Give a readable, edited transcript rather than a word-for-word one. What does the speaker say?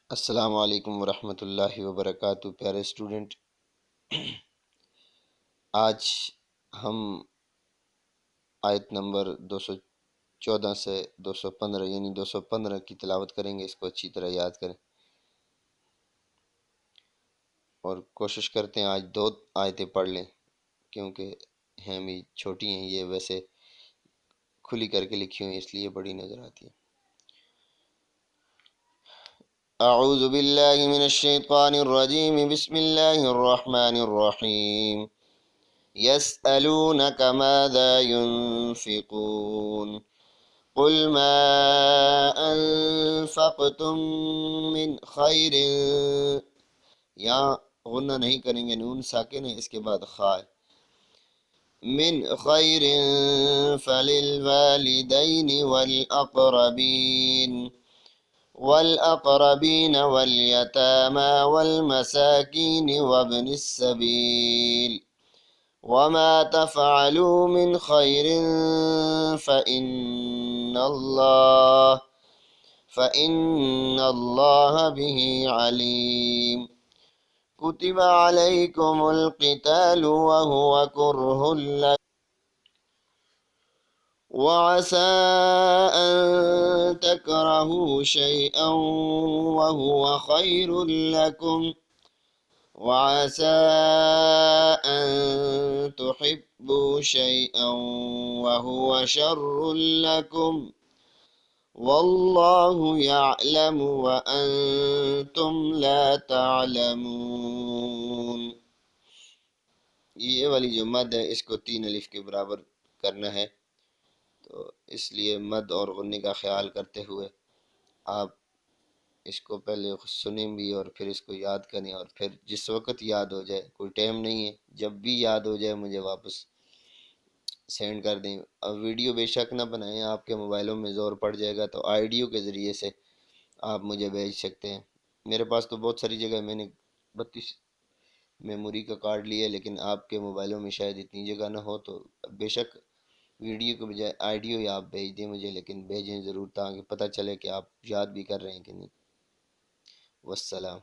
السلام علیکم ورحمۃ اللہ وبرکاتہ۔ پیارے اسٹوڈنٹ، آج ہم آیت نمبر 214 سے 215 یعنی 215 کی تلاوت کریں گے۔ اس کو اچھی طرح یاد کریں اور کوشش کرتے ہیں آج 2 آیتیں پڑھ لیں، کیونکہ ہیں بھی چھوٹی ہیں، یہ ویسے کھلی کر کے لکھی ہوئی اس لیے بڑی نظر آتی ہیں۔ اعوذ باللہ من الشیطان الرجیم، بسم اللہ الرحمن الرحیم۔ يسألونك ماذا ينفقون قل ما أنفقتم من خير، یہاں غنہ نہیں کریں گے، نون ساکن ہے، اس کے بعد خاء، من خير فللوالدين والأقربين واليتامى والمساكين وابن السبيل وما تفعلوا من خير فإن الله به عليم۔ كتب عليكم القتال وهو كره لكم وعسى أن تكرهوا شيئا وهو خير لكم وعسى أن تحبوا شيئا وهو شر لكم والله يعلم وأنتم لا تعلمون۔ یہ والی جو مد ہے اس کو 3 الف کے برابر کرنا ہے، تو اس لیے مد اور غنی کا خیال کرتے ہوئے آپ اس کو پہلے سنیں بھی اور پھر اس کو یاد کریں، اور پھر جس وقت یاد ہو جائے، کوئی ٹائم نہیں ہے، جب بھی یاد ہو جائے مجھے واپس سینڈ کر دیں۔ اب ویڈیو بے شک نہ بنائیں، آپ کے موبائلوں میں زور پڑ جائے گا، تو آئیڈیو کے ذریعے سے آپ مجھے بھیج سکتے ہیں۔ میرے پاس تو بہت ساری جگہ میں نے 32 میموری کا کارڈ لیا، لیکن آپ کے موبائلوں میں شاید اتنی جگہ نہ ہو، تو بے شک ویڈیو کے بجائے آئیڈیو ہی آپ بھیج دیں مجھے، لیکن بھیجیں ضرور تاکہ پتہ چلے کہ آپ یاد بھی کر رہے ہیں کہ نہیں۔ والسلام۔